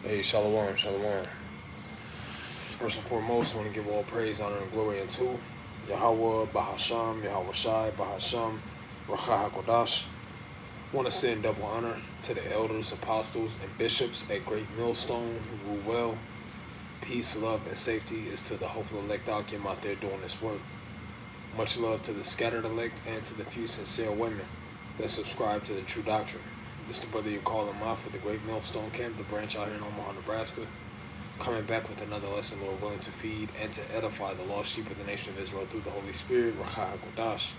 Hey, shalom, shalom. First and foremost, I want to give all praise, honor, and glory unto Yahweh, Bahasham, Yahweh Shai, Bahasham, Racha HaKodash. I want to send double honor to the elders, apostles, and bishops at Great Millstone who rule well. Peace, love, and safety is to the hopeful elect Akim out there doing this work. Much love to the scattered elect and to the few sincere women that subscribe to the true doctrine. This is the brother you call him out for the Great Millstone Camp, the branch out here in Omaha, Nebraska. Coming back with another lesson, Lord willing, to feed and to edify the lost sheep of the nation of Israel through the Holy Spirit, Racha HaKodash.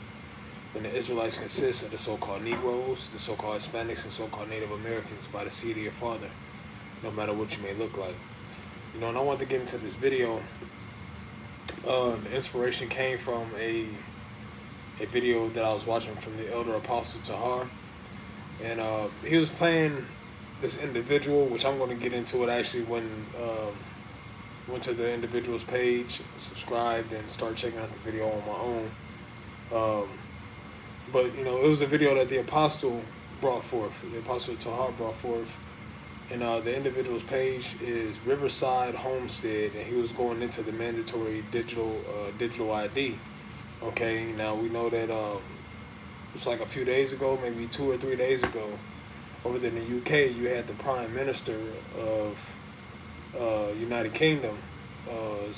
And the Israelites consist of the so-called Negroes, the so-called Hispanics, and so-called Native Americans by the seed of your father, no matter what you may look like. You know, and I wanted to get into this video. The inspiration came from a video that I was watching from the elder apostle Tahar. And he was playing this individual, which I'm going to get into it. I actually went to the individual's page, subscribed, and started checking out the video on my own. But, you know, it was a video that the apostle brought forth, the apostle Tahar brought forth. And the individual's page is Riverside Homestead, and he was going into the mandatory digital ID. Okay, now we know that it's like a few days ago, maybe 2 or 3 days ago, over there in the UK, you had the Prime Minister of United Kingdom, I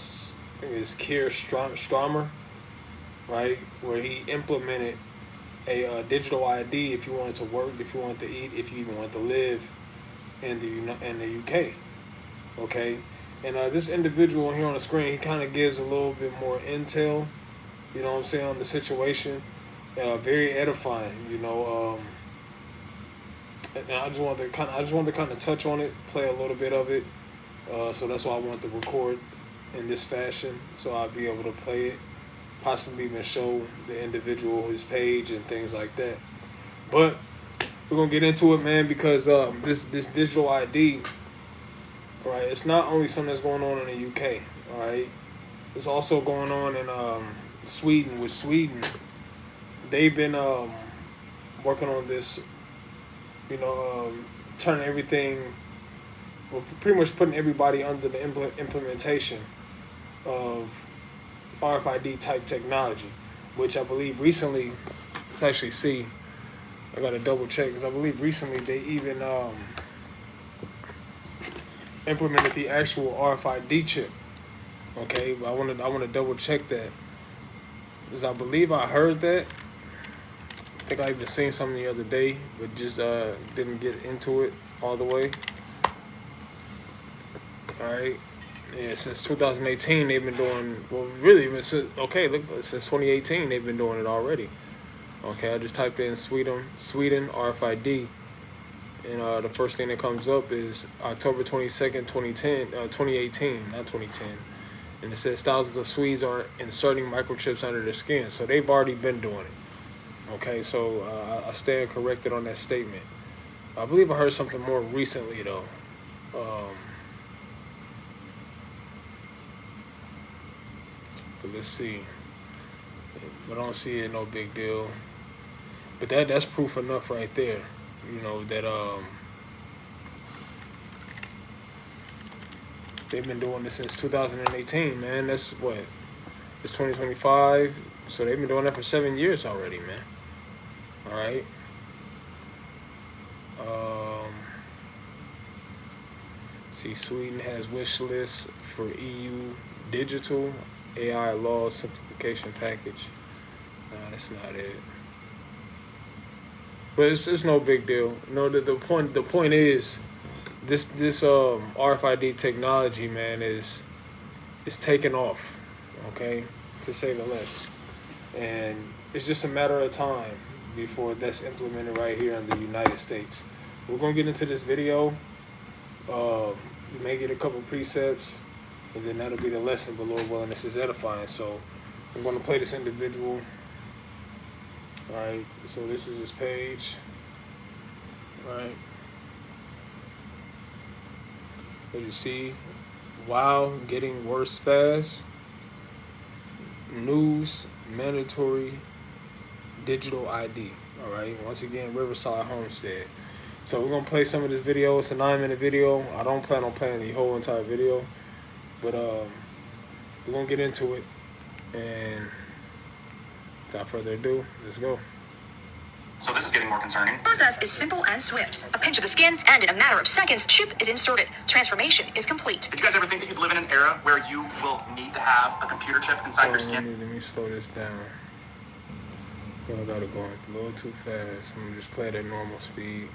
think it's Keir Starmer, right, where he implemented a digital ID if you wanted to work, if you wanted to eat, if you even wanted to live in the UK, okay? And this individual here on the screen, he kind of gives a little bit more intel, you know what I'm saying, on the situation. Very edifying, you know. And I just wanted to kind of touch on it, play a little bit of it. So that's why I wanted to record in this fashion, so I'll be able to play it, possibly even show the individual his page and things like that. But we're gonna get into it, man, because this digital ID, right? It's not only something that's going on in the UK, all right? It's also going on in Sweden. With Sweden, they've been working on this, you know, turning everything, well, pretty much putting everybody under the implementation of RFID type technology, which I believe recently, let's actually see, I gotta double check, because I believe recently they even implemented the actual RFID chip. Okay, but I want to double check that, because I believe I heard that. I think I even seen something the other day, but just didn't get into it all the way. All right, yeah, since 2018 they've been doing, well, really, since 2018 they've been doing it already. Okay, I just typed in Sweden RFID, and the first thing that comes up is October 22nd, 2018, not 2010. And it says thousands of Swedes are inserting microchips under their skin. So they've already been doing it. Okay, so I stand corrected on that statement. I believe I heard something more recently, though. But let's see. I don't see it, no big deal. But that's proof enough right there, you know, that they've been doing this since 2018, man. That's what? It's 2025, so they've been doing that for 7 years already, man. All right. See, Sweden has wish lists for EU digital AI law simplification package. Nah, that's not it. But it's no big deal. No, the point is, this RFID technology, man, is taking off, okay, to say the least. And it's just a matter of time before that's implemented right here in the United States. We're gonna get into this video. We may get a couple precepts, and then that'll be the lesson. But Lord willing, this is edifying. So I'm gonna play this individual. All right, so this is his page. All right. As you see, wow, getting worse fast. News, mandatory digital ID. All right, once again, Riverside Homestead. So we're gonna play some of this video. It's a 9-minute video. I don't plan on playing the whole entire video, but we're gonna get into it. And without further ado, let's go. So this is getting more concerning. The process is simple and swift. A pinch of the skin, and in a matter of seconds, chip is inserted. Transformation is complete. Did you guys ever think that you'd live in an era where you will need to have a computer chip inside your skin? Let me slow this down. I got it going a little too fast. I'm gonna just play it at normal speed.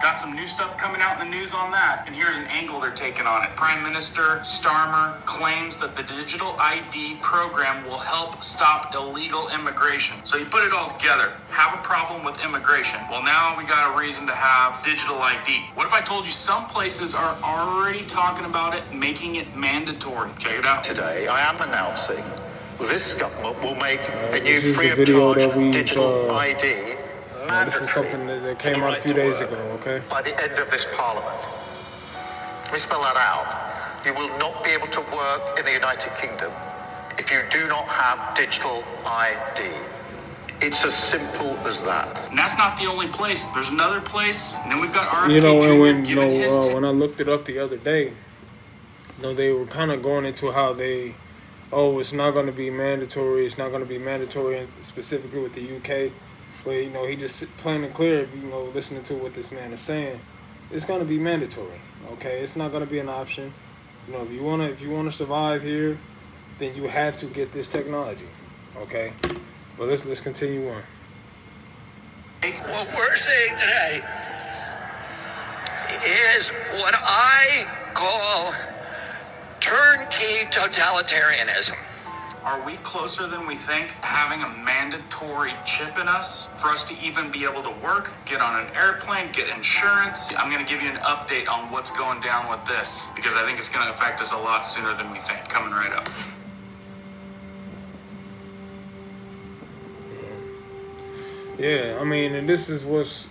Got some new stuff coming out in the news on that, and here's an angle they're taking on it. Prime Minister Starmer claims that the digital ID program will help stop illegal immigration. So you put it all together, have a problem with immigration. Well, now we got a reason to have digital ID. What if I told you some places are already talking about it, making it mandatory? Check it out. Today, I am announcing this government will make a new free of charge digital ID. This is something that came out a few days ago, okay? By the end of this parliament. Let me spell that out. You will not be able to work in the United Kingdom if you do not have digital ID. It's as simple as that. And that's not the only place. There's another place, and then we've got RFK when I looked it up the other day, they were kind of going into how it's not going to be mandatory. It's not going to be mandatory, specifically with the UK. But, he just plain and clear, if listening to what this man is saying, it's going to be mandatory, okay? It's not going to be an option. If you want to survive here, then you have to get this technology, okay? But let's continue on. What we're seeing today is what I call turnkey totalitarianism. Are we closer than we think having a mandatory chip in us for us to even be able to work, get on an airplane, get insurance? I'm going to give you an update on what's going down with this because I think it's going to affect us a lot sooner than we think. Coming right up. Yeah, and this is what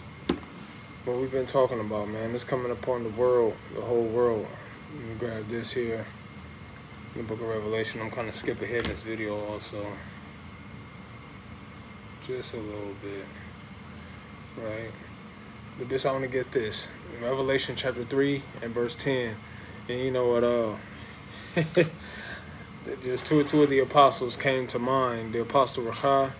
we've been talking about, man. It's coming upon the world, the whole world. Let me grab this here. The book of Revelation. I'm kind of skip ahead in this video also. Just a little bit. Right? But I want to get this. Revelation chapter 3 and verse 10. And you know what? Just two of the apostles came to mind. The apostle Racha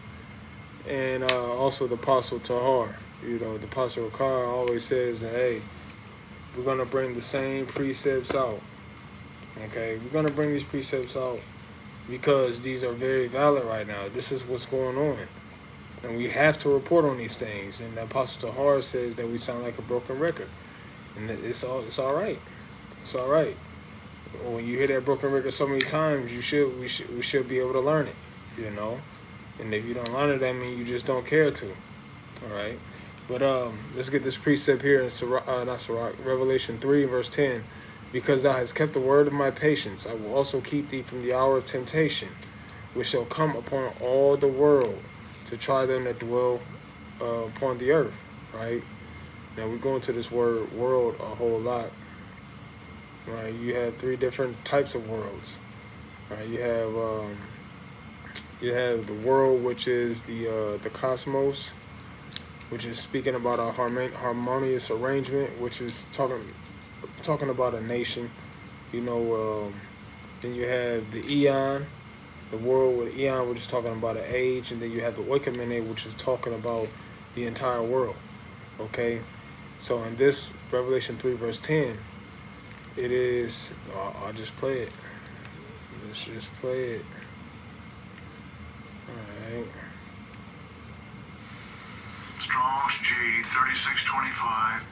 and also the apostle Tahar. The apostle Racha always says that, hey, we're going to bring the same precepts out. Okay, we're going to bring these precepts out because these are very valid right now. This is what's going on. And we have to report on these things. And the Apostle Tahar says that we sound like a broken record. And it's all right. It's all right. When you hear that broken record so many times, we should be able to learn it, And if you don't learn it, that means you just don't care to. All right. But let's get this precept here in Revelation 3, verse 10. Because thou hast kept the word of my patience, I will also keep thee from the hour of temptation, which shall come upon all the world to try them that dwell upon the earth. Right? Now we go into this word world a whole lot. Right? You have 3 different types of worlds. Right? You have the world, which is the cosmos, which is speaking about a harmonious arrangement, which is talking about a nation. Then you have the eon, the world with eon, which is talking about an age, and then you have the oikomene, which is talking about the entire world. Okay, so in this Revelation 3 verse 10, it is, I'll just play it. Let's just play it. Alright. Strong's G 3625,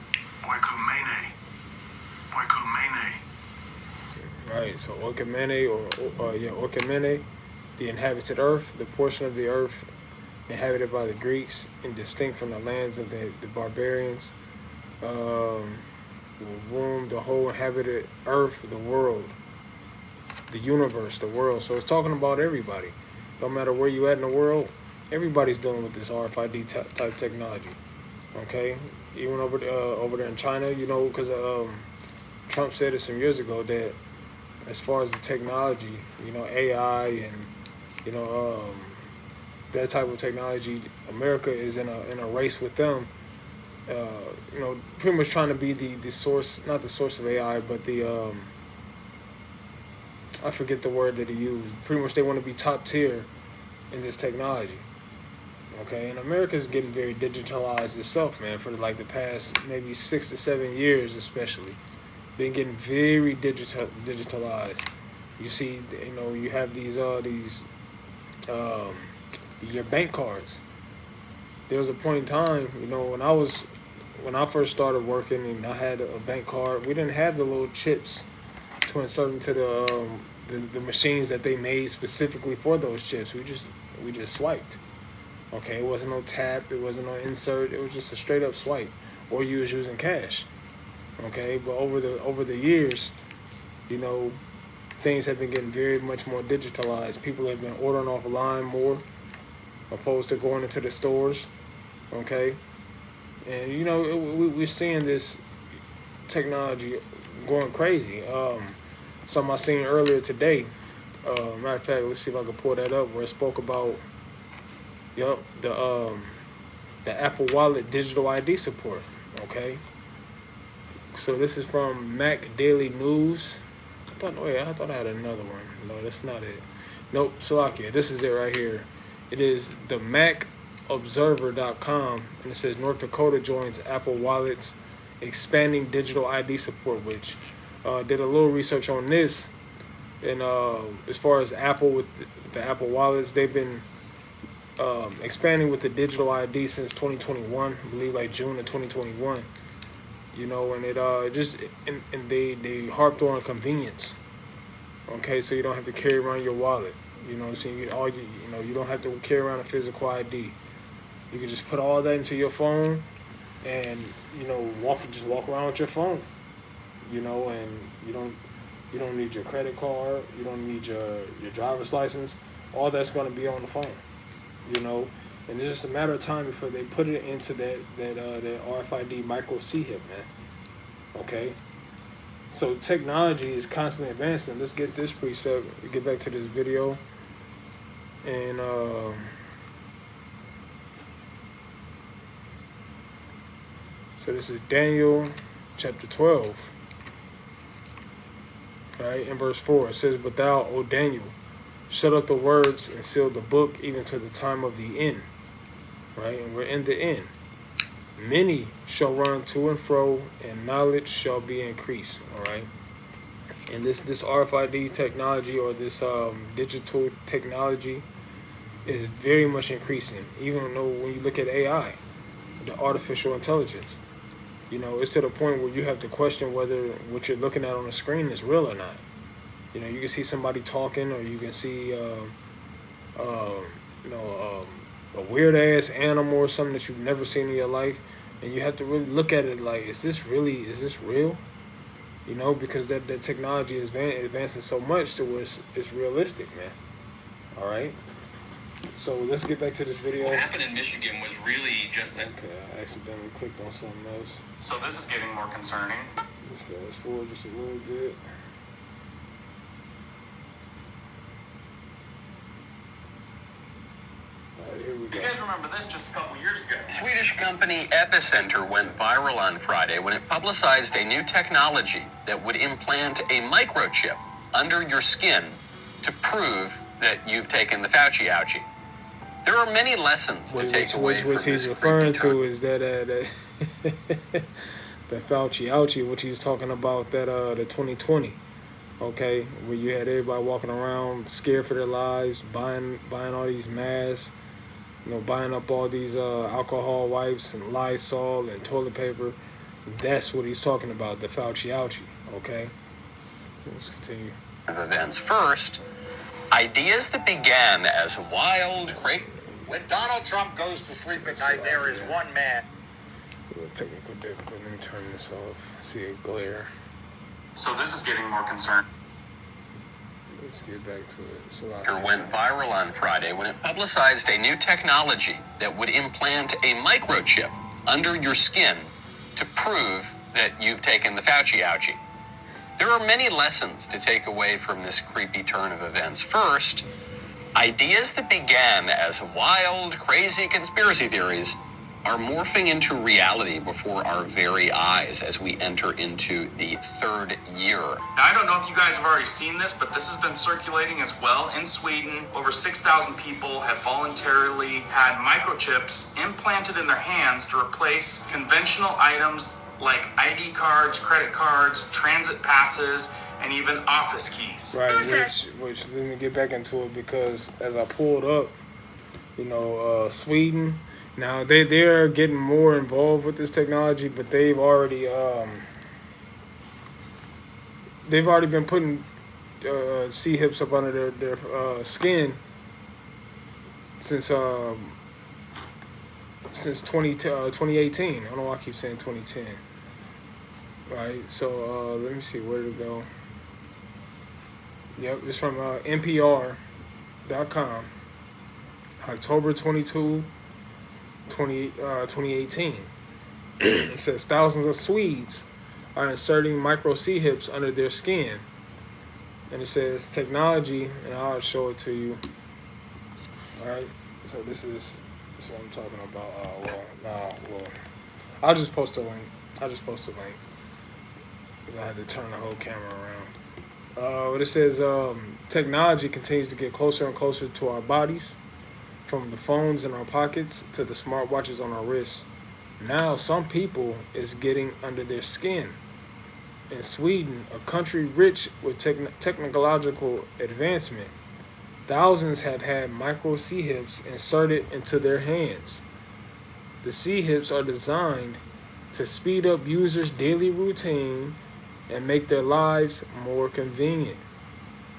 oikomene. Right, so oikomene, the inhabited earth, the portion of the earth inhabited by the Greeks and distinct from the lands of the barbarians. Womb, the whole inhabited earth, the world, the universe, the world. So it's talking about everybody. No matter where you at in the world, everybody's dealing with this RFID type technology. Okay, even over there in China, because Trump said it some years ago that as far as the technology, AI and that type of technology, America is in a race with them pretty much trying to be the source, not the source of AI, but I forget the word that he used. Pretty much they want to be top tier in this technology. Okay, and America's getting very digitalized itself, man, for like the past maybe 6 to 7 years, especially. Been getting very digitalized. You see, you have these your bank cards. There was a point in time, when I first started working and I had a bank card, we didn't have the little chips to insert into the machines that they made specifically for those chips. We just swiped. Okay, it wasn't no tap, it wasn't no insert, it was just a straight up swipe, or you was using cash. Okay, but over the years, things have been getting very much more digitalized. People have been ordering offline more, opposed to going into the stores. Okay, and we're seeing this technology going crazy. Something I seen earlier today. Matter of fact, let's see if I can pull that up, where it spoke about the Apple Wallet digital ID support. Okay, so this is from Mac Daily News. I thought I had another one. No, that's not it. Nope, Salakia. This is it right here. It is the MacObserver.com, and it says North Dakota joins Apple Wallet's expanding digital ID support, which did a little research on this. And as far as Apple with the Apple Wallets, they've been expanding with the digital ID since 2021, I believe like June of 2021. And it they harped on convenience. Okay, so you don't have to carry around your wallet. So you don't have to carry around a physical ID. You can just put all that into your phone, and walk around with your phone. And you don't need your credit card. You don't need your driver's license. All that's going to be on the phone. And it's just a matter of time before they put it into that RFID micro C-hip, man. Okay? So technology is constantly advancing. Let's get this preset, get back to this video. And so this is Daniel chapter 12. Right, in verse 4, it says, "But thou, O Daniel, shut up the words and seal the book even to the time of the end." Right, and we're in the end. "Many shall run to and fro, and knowledge shall be increased." All right, and this RFID technology, or this digital technology, is very much increasing. Even though when you look at AI, the artificial intelligence, it's to the point where you have to question whether what you're looking at on the screen is real or not. You can see somebody talking, or you can see a weird ass animal or something that you've never seen in your life, and you have to really look at it like, is this real? Because that technology is advancing so much to where it's realistic, man. All right. So let's get back to this video. What happened in Michigan was really just Okay, I accidentally clicked on something else. So this is getting more concerning. Let's fast forward just a little bit. Here we go. You guys remember this just a couple years ago? Swedish company Epicenter went viral on Friday when it publicized a new technology that would implant a microchip under your skin to prove that you've taken the Fauci ouchie. There are many lessons to take away from this. What he's referring to is that the Fauci ouchie, which he's talking about, that the 2020, okay, where you had everybody walking around scared for their lives, buying all these masks, buying up all these alcohol wipes and Lysol and toilet paper. That's what he's talking about, the Fauci ouchie, okay? Let's continue. Events first, ideas that began as wild, crazy. When Donald Trump goes to sleep at night, there is one man. A little technical bit, but let me turn this off. See it glare. So this is getting more concerning. Let's get back to it. Went viral on Friday when it publicized a new technology that would implant a microchip under your skin to prove that you've taken the Fauci ouchie. There are many lessons to take away from this creepy turn of events. First, ideas that began as wild, crazy conspiracy theories are morphing into reality before our very eyes as we enter into the third year. Now, I don't know if you guys have already seen this, but this has been circulating as well. In Sweden, over 6,000 people have voluntarily had microchips implanted in their hands to replace conventional items like ID cards, credit cards, transit passes, and even office keys. Right, which let me get back into it, because as I pulled up, Sweden, now they're getting more involved with this technology, but they've already been putting C-hips up under their skin since 2018. I don't know why I keep saying 2010. Right, so let me see, where did it go? Yep, it's from NPR.com, October 22, 2018. It says thousands of Swedes are inserting micro C-hips under their skin. And it says technology, and I'll show it to you. All right, so this is what I'm talking about. I'll just post a link. Because I had to turn the whole camera around. What it says, technology continues to get closer and closer to our bodies, from the phones in our pockets to the smartwatches on our wrists. Now, some people is getting under their skin. In Sweden, a country rich with technological advancement, thousands have had micro C-hips inserted into their hands. The C-hips are designed to speed up users' daily routine and make their lives more convenient.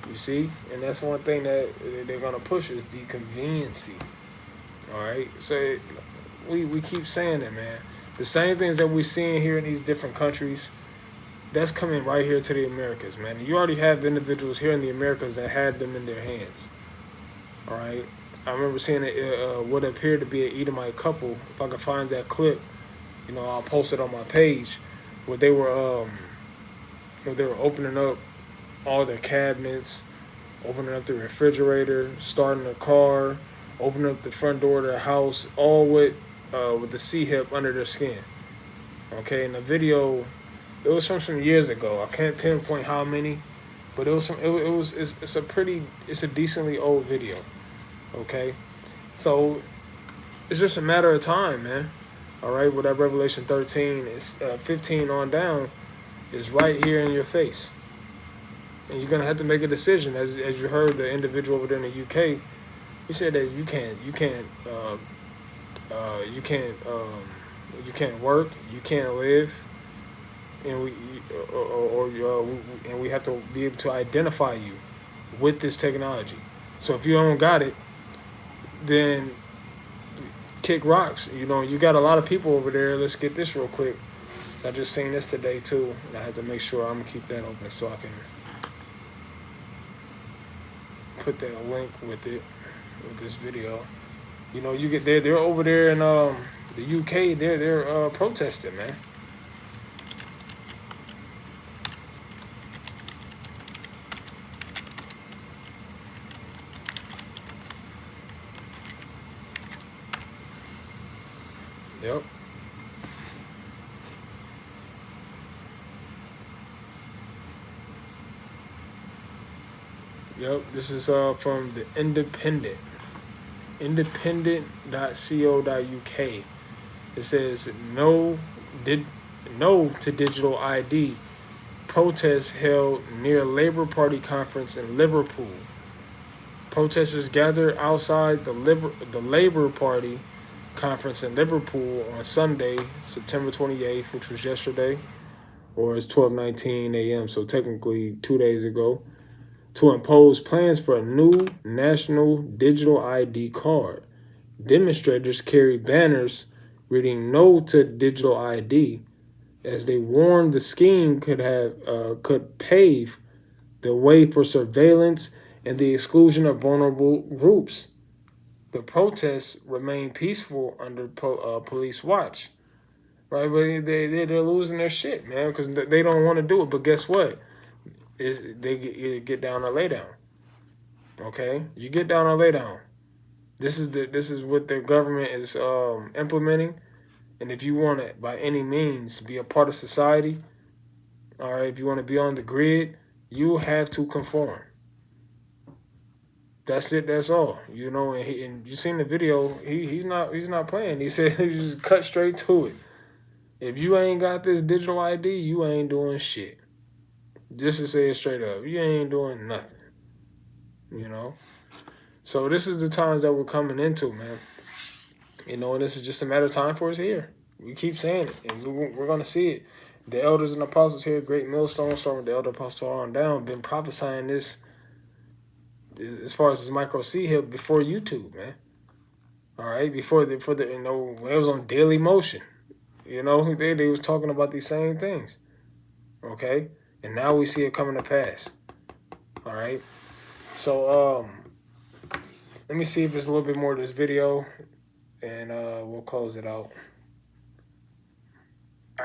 You see? And that's one thing that they're going to push, is the conveniency. All right? So we keep saying that, man. The same things that we're seeing here in these different countries, that's coming right here to the Americas, man. You already have individuals here in the Americas that had them in their hands. All right? I remember seeing what appeared to be an Edomite couple. If I can find that clip, I'll post it on my page, where they were opening up all their cabinets, opening up the refrigerator, starting the car, opening up the front door of their house, all with the C-hip under their skin. Okay, and the video, it was from some years ago. I can't pinpoint how many, but it's a decently old video. Okay, so it's just a matter of time, man. All right, with that Revelation 13, it's 15 on down, is right here in your face, and you're gonna have to make a decision. As you heard the individual over there in the UK, he said that you can't work, you can't live, and we have to be able to identify you with this technology. So if you don't got it, then kick rocks. You got a lot of people over there. Let's get this real quick. I just seen this today too, and I had to make sure I'm gonna keep that open so I can put that link with it, with this video. You get there. They're over there in the UK. They're protesting, man. Yep. Yep, this is from the Independent. Independent.co.uk. It says no to digital ID. Protests held near Labour Party conference in Liverpool. Protesters gathered outside the Labour Party conference in Liverpool on Sunday, September 28th, which was yesterday, or it's 12:19 a.m., so technically 2 days ago, to impose plans for a new national digital ID card. Demonstrators carried banners reading "No to Digital ID," as they warned the scheme could pave the way for surveillance and the exclusion of vulnerable groups. The protests remain peaceful under police watch, right? But they're losing their shit, man, because they don't want to do it. But guess what? They get down or lay down. Okay, you get down or lay down. This is what the government is implementing, And if you want to, by any means, be a part of society, all right, if you want to be on the grid, you have to conform. That's it. That's all. You know, and you seen the video. He's not playing. He said he just cut straight to it. If you ain't got this digital ID, you ain't doing shit. Just to say it straight up, you ain't doing nothing. You know. So this is the times that we're coming into, man. You know, and this is just a matter of time for us here. We keep saying it, and we're going to see it. The elders and apostles here, great millstone, starting with the elder apostle on down, been prophesying this as far as this micro C hip before YouTube, man. All right, before the you know, when it was on Daily Motion, you know, they was talking about these same things. Okay, and now we see it coming to pass. All right, so let me see if there's a little bit more of this video, and we'll close it out.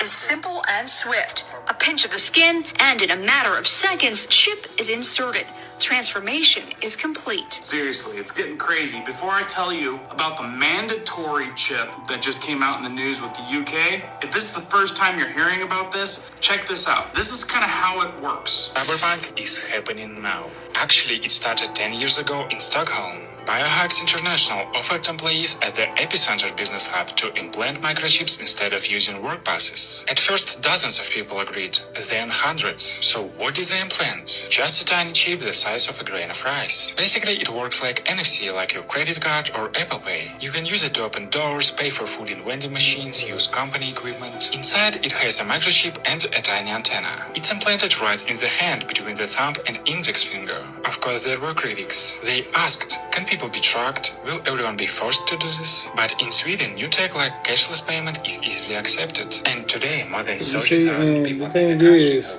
Is simple and swift. A pinch of the skin, and in a matter of seconds, chip is inserted. Transformation is complete. Seriously, it's getting crazy. Before I tell you about the mandatory chip that just came out in the news with the UK, if this is the first time you're hearing about this, check this out. This is kind of how it works. Cyberpunk is happening now. Actually, it started 10 years ago in Stockholm. Biohacks International offered employees at their Epicenter business hub to implant microchips instead of using work passes. At first, dozens of people agreed, then hundreds. So what is the implant? Just a tiny chip the size of a grain of rice. Basically, it works like NFC, like your credit card or Apple Pay. You can use it to open doors, pay for food in vending machines, use company equipment. Inside, it has a microchip and a tiny antenna. It's implanted right in the hand between the thumb and index finger. Of course, there were critics. They asked, can people be tracked? Will everyone be forced to do this? But in Sweden, new tech like cashless payment is easily accepted. And today, more than 30,000 people the thing is,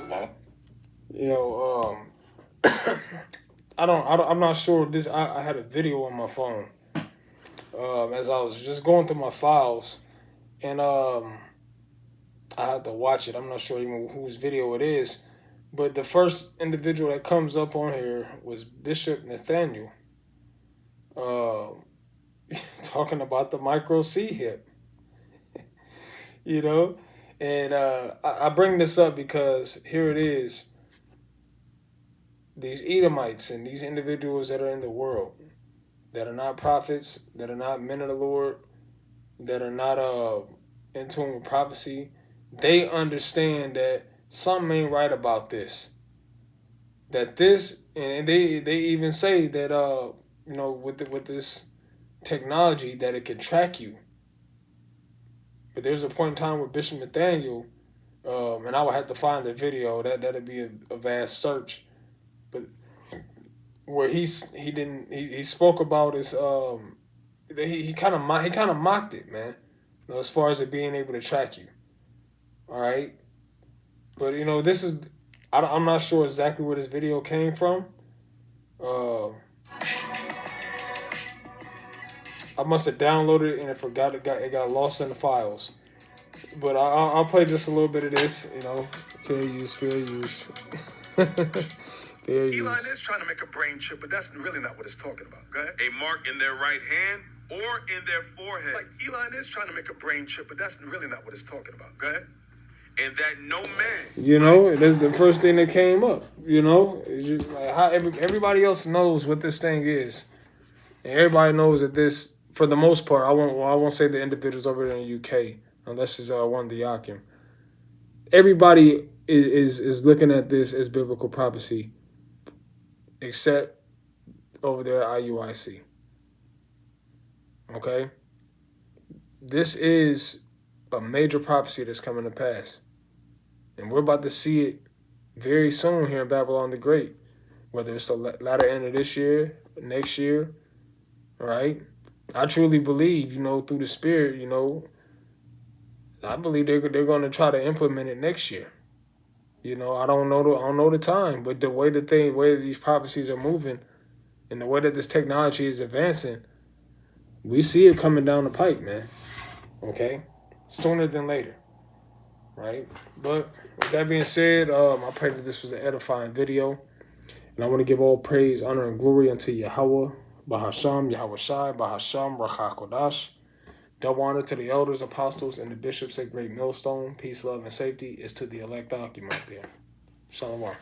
you know, I'm not sure this. I had a video on my phone as I was just going through my files, and I had to watch it. I'm not sure even whose video it is, but the first individual that comes up on here was Bishop Nathaniel. Talking about the micro C hip, you know, and I bring this up because here it is. These Edomites and these individuals that are in the world, that are not prophets, that are not men of the Lord, that are not in tune with prophecy, they understand that something ain't right about this. That this, and they even say that you know, with this technology, that it can track you. But there's a point in time where Bishop Nathaniel, and I would have to find the video. That'd be a vast search, but where he spoke about his he kind of mocked it, man. You know, as far as it being able to track you. All right, but you know, this is I'm not sure exactly where this video came from. I must have downloaded it and I forgot it got lost in the files. But I'll play just a little bit of this, you know. Fair use. Fair use. Elon is trying to make a brain chip, but that's really not what it's talking about. Go ahead. A mark in their right hand or in their forehead. Like Elon is trying to make a brain chip, but that's really not what it's talking about. Go ahead. And that no man. You know, that's the first thing that came up. You know, it's just like how everybody else knows what this thing is, and everybody knows that this, for the most part, I won't say the individuals over there in the UK, unless it's one of the Yakim. Everybody is looking at this as biblical prophecy, except over there at IUIC. Okay, this is a major prophecy that's coming to pass, and we're about to see it very soon here in Babylon the Great. Whether it's the latter end of this year, next year, all right. I truly believe, you know, through the Spirit, you know, I believe they're going to try to implement it next year. You know, I don't know the time, but the way these prophecies are moving, and the way that this technology is advancing, we see it coming down the pike, man. Okay, sooner than later, right? But with that being said, I pray that this was an edifying video, and I want to give all praise, honor, and glory unto Yahweh, Bahasham, Yahweh Shai, Bahasham, Racha Kodash. Double honor to the elders, apostles, and the bishops at Great Millstone. Peace, love, and safety is to the elect occupant there. Shalom.